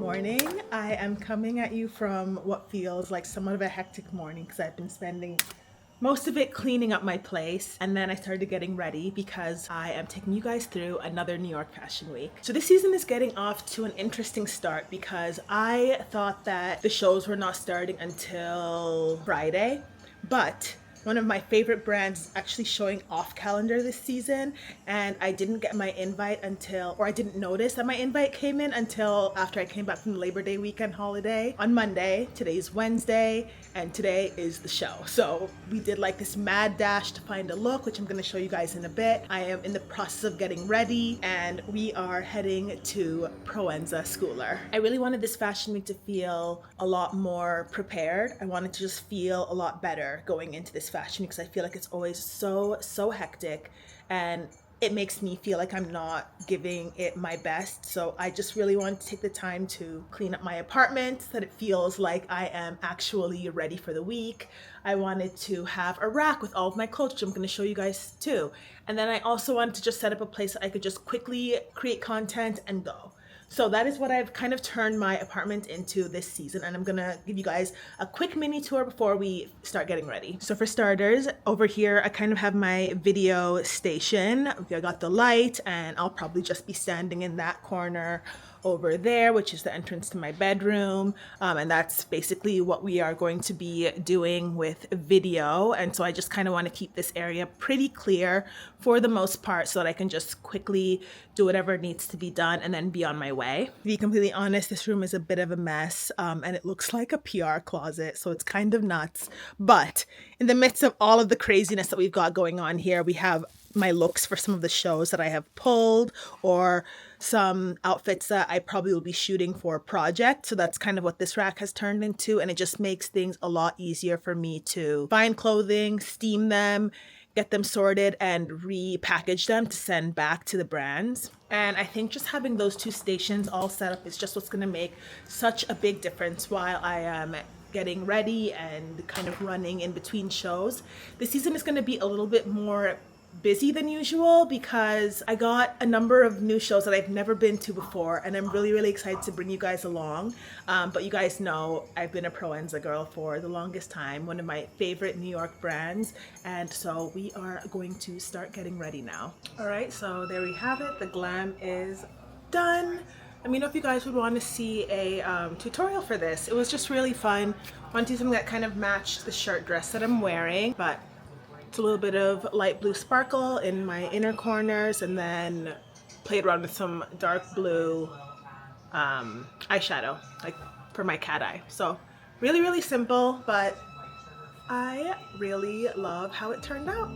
morning. I am coming at you from what feels like somewhat of a hectic morning because I've been spending most of it cleaning up my place, and then I started getting ready because I am taking you guys through another New York Fashion Week. So this season is getting off to an interesting start because I thought that the shows were not starting until Friday, but one of my favorite brands is actually showing off calendar this season, and I didn't get my invite until, or I didn't notice that my invite came in until after I came back from the Labor Day weekend holiday on Monday. Today's Wednesday, and today is the show. So we did like this mad dash to find a look, which I'm going to show you guys in a bit. I am in the process of getting ready, and we are heading to Proenza Schouler. I really wanted this fashion week to feel a lot more prepared. I wanted to just feel a lot better going into this fashion because I feel like it's always so hectic, and it makes me feel like I'm not giving it my best. So I just really wanted to take the time to clean up my apartment so that it feels like I am actually ready for the week. I wanted to have a rack with all of my clothes, which I'm going to show you guys too. And then I also wanted to just set up a place that I could just quickly create content and go. So that is what I've kind of turned my apartment into this season, and I'm gonna give you guys a quick mini tour before we start getting ready. So for starters, over here I kind of have my video station. I got the light, and I'll probably just be standing in that corner over there, which is the entrance to my bedroom, and that's basically what we are going to be doing with video. And so I just kind of want to keep this area pretty clear for the most part so that I can just quickly do whatever needs to be done and then be on my way. To be completely honest, this room is a bit of a mess, and it looks like a PR closet, so it's kind of nuts. But in the midst of all of the craziness that we've got going on here, we have my looks for some of the shows that I have pulled, or some outfits that I probably will be shooting for a project. So that's kind of what this rack has turned into, and it just makes things a lot easier for me to find clothing, steam them, get them sorted, and repackage them to send back to the brands. And I think just having those two stations all set up is just what's going to make such a big difference while I am getting ready and kind of running in between shows. This season is going to be a little bit more busy than usual because I got a number of new shows that I've never been to before, and I'm really excited to bring you guys along. But you guys know I've been a Proenza girl for the longest time, one of my favorite New York brands, and so we are going to start getting ready now. All right, so there we have it. The glam is done. Let me know if you guys would want to see a tutorial for this. It was just really fun. I want to do something that kind of matched the shirt dress that I'm wearing, but it's a little bit of light blue sparkle in my inner corners, and then played around with some dark blue eyeshadow, like for my cat eye. So really simple, but I really love how it turned out.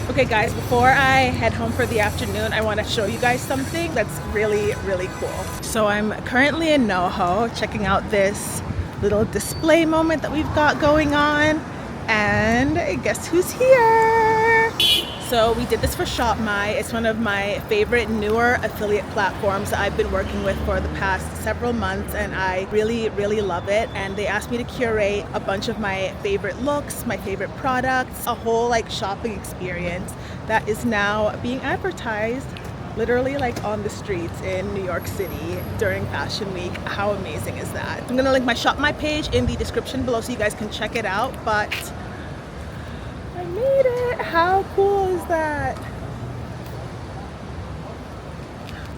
Okay guys, before I head home for the afternoon, I want to show you guys something that's really cool. So I'm currently in NoHo checking out this little display moment that we've got going on, and guess who's here? So we did this for ShopMy. It's one of my favorite newer affiliate platforms that I've been working with for the past several months, and I really love it. And they asked me to curate a bunch of my favorite looks, my favorite products, a whole like shopping experience that is now being advertised literally like on the streets in New York City during Fashion Week. How amazing is that? I'm gonna link my ShopMy page in the description below so you guys can check it out, but I made it. How cool is that?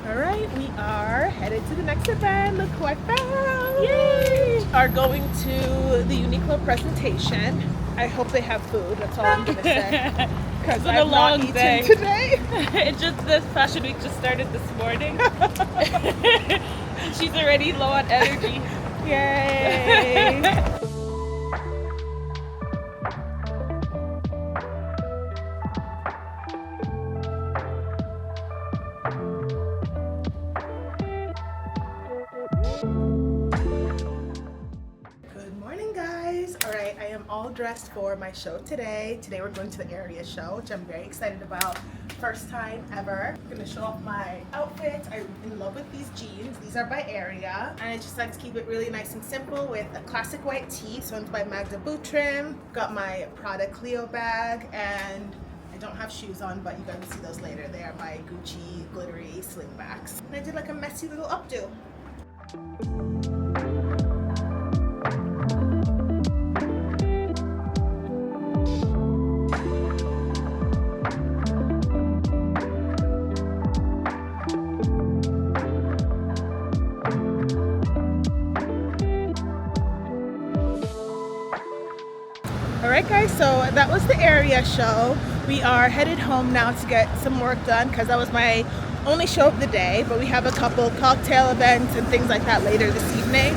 All right, we are headed to the next event. Look who I found. Yay! Are going to the Uniqlo presentation. I hope they have food. That's all I'm gonna say. Because I've not eaten day today. This Fashion Week just started this morning. She's already low on energy. Yay! Good morning, guys. all dressed for my show today. Today we're going to the area show, which I'm very excited about. First time ever. I'm gonna show off my outfit. I'm in love with these jeans. These are by Area, and I just like to keep it really nice and simple with a classic white tee. This one's by Magda Butrym. Got my Prada Clio bag, and I don't have shoes on, but you guys will see those later. They are my Gucci glittery slingbacks. And I did like a messy little updo. Alright guys, so that was the area show. We are headed home now to get some work done because that was my only show of the day, but we have a couple cocktail events and things like that later this evening.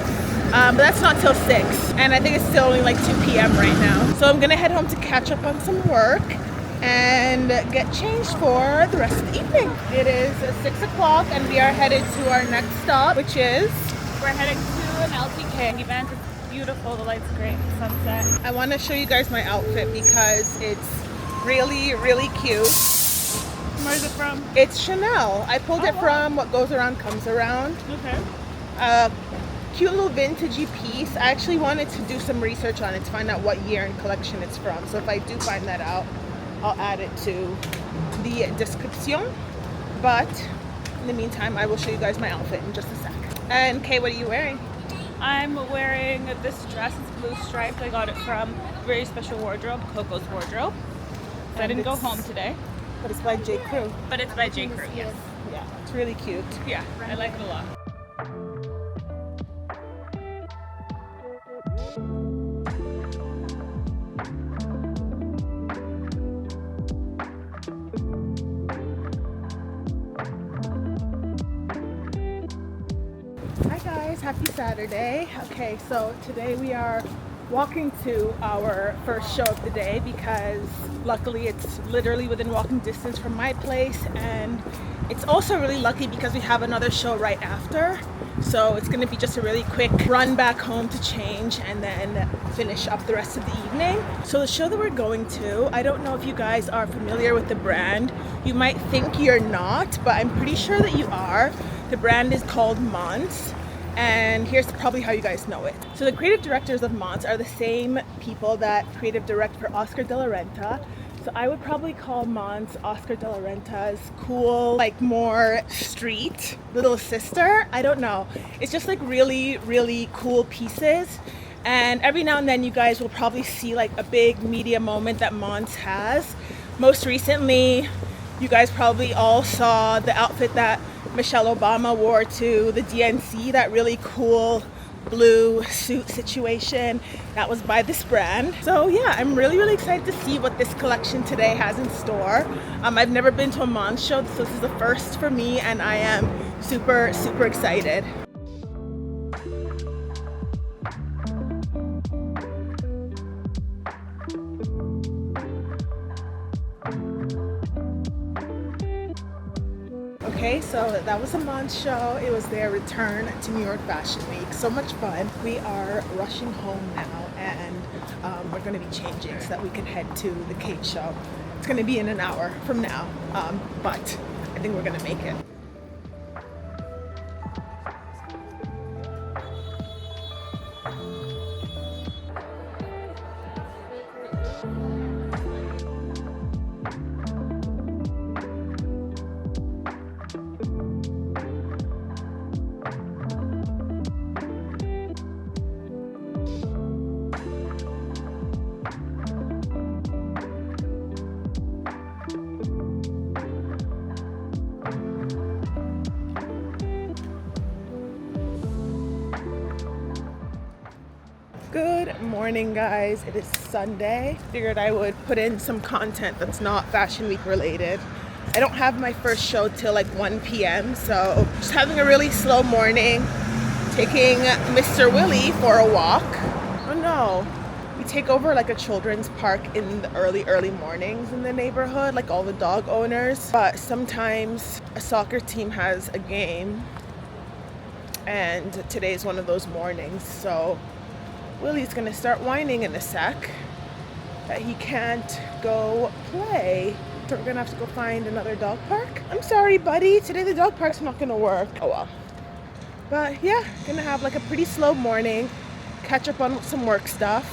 But that's not till 6, and I think it's still only like 2 p.m. right now. So I'm gonna head home to catch up on some work and get changed for the rest of the evening. It is 6 o'clock and we are headed to our next stop, which is... We're heading to an LTK event. It's beautiful, the light's great, sunset. I want to show you guys my outfit because it's really, really cute. Where's it from? It's Chanel. I pulled it from What Goes Around Comes Around. Okay. Cute little vintagey piece. I actually wanted to do some research on it to find out what year and collection it's from. So if I do find that out, I'll add it to the description. But in the meantime, I will show you guys my outfit in just a sec. And Kay, what are you wearing? I'm wearing this dress. It's blue striped. I got it from a very special wardrobe, Coco's wardrobe. So I didn't go home today. But it's by J. Crew. But it's by J. Crew, yes. Yeah, it's really cute. Yeah, I like it a lot. Hi guys, happy Saturday. Okay, so today we are walking to our first show of the day because luckily it's literally within walking distance from my place, and it's also really lucky because we have another show right after. So it's going to be just a really quick run back home to change and then finish up the rest of the evening. So the show that we're going to, I don't know if you guys are familiar with the brand. You might think you're not, but I'm pretty sure that you are. The brand is called Monse, and here's probably how you guys know it. So the creative directors of Monse are the same people that creative direct for Oscar de la Renta. So I would probably call Monse Oscar de la Renta's cool, like more street little sister. I don't know. It's just like really, really cool pieces. And every now and then you guys will probably see like a big media moment that Monse has. Most recently, you guys probably all saw the outfit that Michelle Obama wore to the DNC, that really cool blue suit situation. That was by this brand. So yeah, I'm really, really excited to see what this collection today has in store. I've never been to a Monse show, so this is the first for me, and I am super, super excited. Okay, so that was a Monse show. It was their return to New York Fashion Week. So much fun. We are rushing home now, and we're going to be changing so that we can head to the KHAITE show. It's going to be in an hour from now, but I think we're going to make it. Good morning, guys. It is Sunday. Figured I would put in some content that's not Fashion Week related. I don't have my first show till like 1 p.m. so just having a really slow morning, taking Mr. Willie for a walk. Oh no, we take over like a children's park in the early mornings in the neighborhood, like all the dog owners, but sometimes a soccer team has a game, and today's one of those mornings, so Willie's gonna start whining in a sec. that he can't go play. So we're gonna have to go find another dog park. I'm sorry, buddy. Today the dog park's not gonna work. Oh well. But yeah, gonna have like a pretty slow morning, catch up on some work stuff,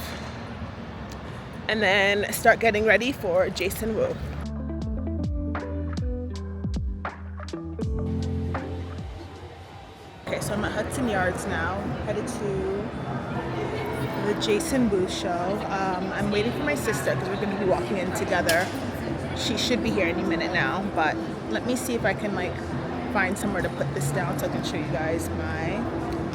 and then start getting ready for Jason Wu. Okay, so I'm at Hudson Yards now, headed to the Jason Wu show. I'm waiting for my sister because we're going to be walking in together. She should be here any minute now, but let me see if I can like find somewhere to put this down so I can show you guys my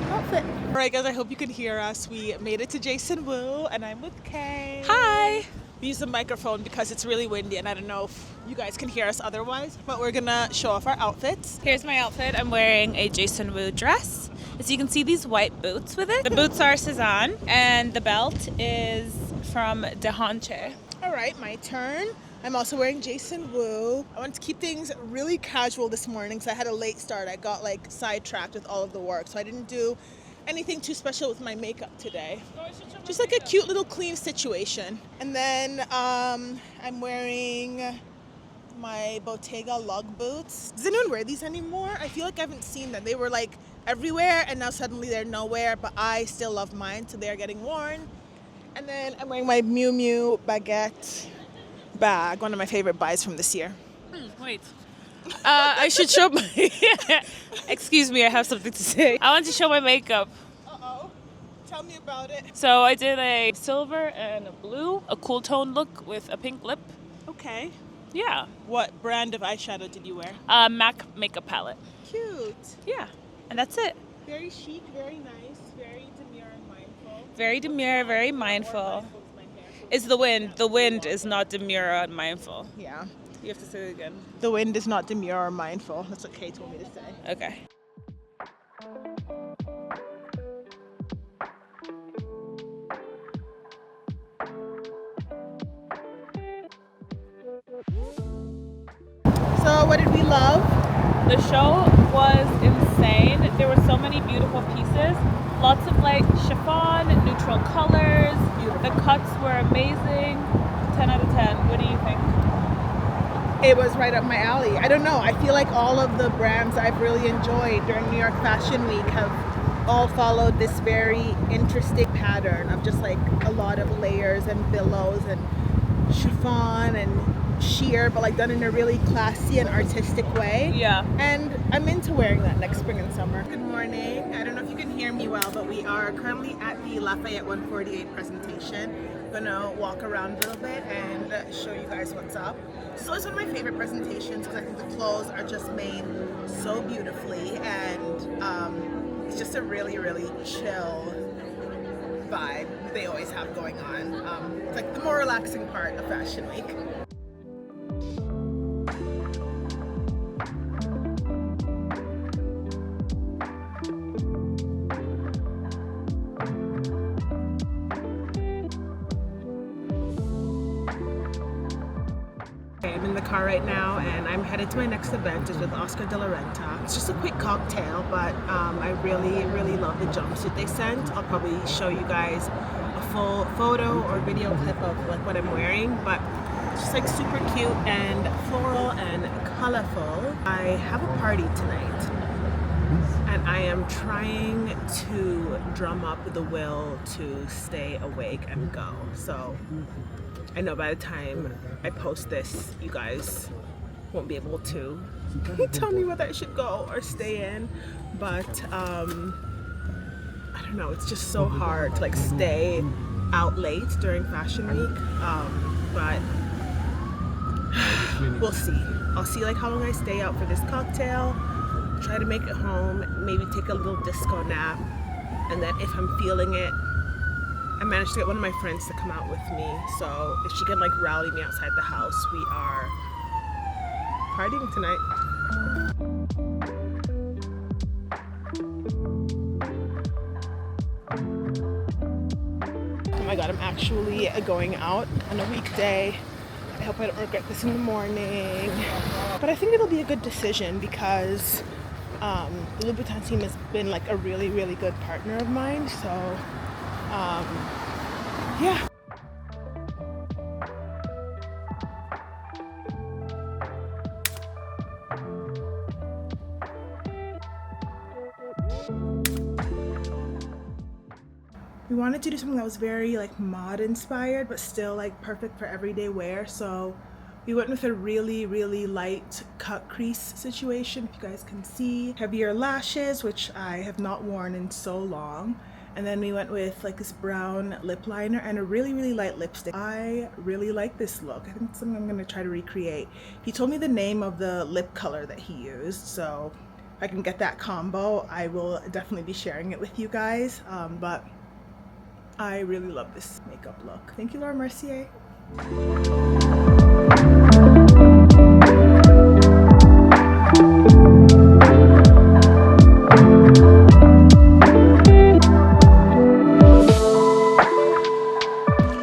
outfit. All right, guys, I hope you can hear us. We made it to Jason Wu, and I'm with Kay. Hi! We use the microphone because it's really windy, and I don't know if you guys can hear us otherwise, but we're gonna show off our outfits. Here's my outfit. I'm wearing a Jason Wu dress. As you can see, these white boots with it. The boots are Cezanne, and the belt is from De Hanche. All right, my turn. I'm also wearing Jason Wu. I wanted to keep things really casual this morning because I had a late start. I got like sidetracked with all of the work, so I didn't do anything too special with my makeup today. Just like a cute little clean situation. And then I'm wearing my Bottega lug boots. Does anyone wear these anymore? I feel like I haven't seen them. They were like everywhere and now suddenly they're nowhere, but I still love mine, so they're getting worn. And then I'm wearing my Miu Miu baguette bag, one of my favorite buys from this year. Wait. I should show my... Excuse me, I have something to say. I want to show my makeup. Uh-oh. Tell me about it. So I did a silver and a blue, a cool tone look with a pink lip. Okay. Yeah. What brand of eyeshadow did you wear? MAC makeup palette. Cute. Yeah. And that's it. Very chic, very nice, very demure and mindful. Very demure, very mindful. It's the wind. The wind is not demure and mindful. Yeah. You have to say it again. The wind is not demure or mindful. That's what Kay told me to say. Okay. So what did we love? The show was insane. There were so many beautiful pieces. Lots of like chiffon, neutral colors. Beautiful. The cuts were amazing. 10 out of 10. What do you think? It was right up my alley. I don't know. I feel like all of the brands I've really enjoyed during New York Fashion Week have all followed this very interesting pattern of just like a lot of layers and billows and chiffon and sheer, but like done in a really classy and artistic way. Yeah. And I'm into wearing that next spring and summer. Good morning. I don't know if you can hear me well, but we are currently at the Lafayette 148 presentation. I'm gonna walk around a little bit and show you guys what's up. It's always one of my favorite presentations because I think the clothes are just made so beautifully, and it's just a really, really chill vibe they always have going on. It's like the more relaxing part of Fashion Week. I'm in the car right now and I'm headed to my next event. It's with Oscar de la Renta. It's just a quick cocktail, but I really, really love the jumpsuit they sent. I'll probably show you guys a full photo or video clip of like what I'm wearing, but it's just like super cute and floral and colorful. I have a party tonight and I am trying to drum up the will to stay awake and go. So I know by the time I post this, you guys won't be able to tell me whether I should go or stay in, but I don't know, it's just so hard to like stay out late during Fashion Week, but we'll see. I'll see like how long I stay out for this cocktail, try to make it home, maybe take a little disco nap, and then if I'm feeling it, I managed to get one of my friends to come out with me, so if she can like rally me outside the house, we are partying tonight. Oh my god, I'm actually going out on a weekday. I hope I don't regret this in the morning. But I think it'll be a good decision because the Louboutin team has been like a really, really good partner of mine, so yeah. We wanted to do something that was very like mod inspired, but still like perfect for everyday wear. So we went with a really light cut crease situation, if you guys can see. Heavier lashes, which I have not worn in so long. And then we went with like this brown lip liner and a really light lipstick. I really like this look. I think it's something I'm gonna try to recreate. He told me the name of the lip color that he used, so if I can get that combo, I will definitely be sharing it with you guys. But I really love this makeup look. Thank you, Laura Mercier.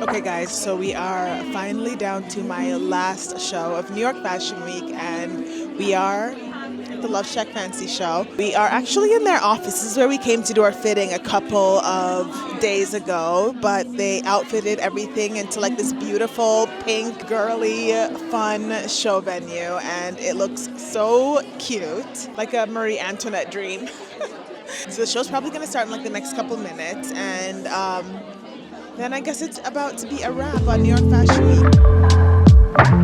Okay guys, so we are finally down to my last show of New York Fashion Week, and we are at the Loveshackfancy show. We are actually in their office. This is where we came to do our fitting a couple of days ago, but they outfitted everything into like this beautiful pink girly fun show venue, and it looks so cute, like a Marie Antoinette dream. So the show's probably going to start in like the next couple minutes, and then I guess it's about to be a wrap on New York Fashion Week.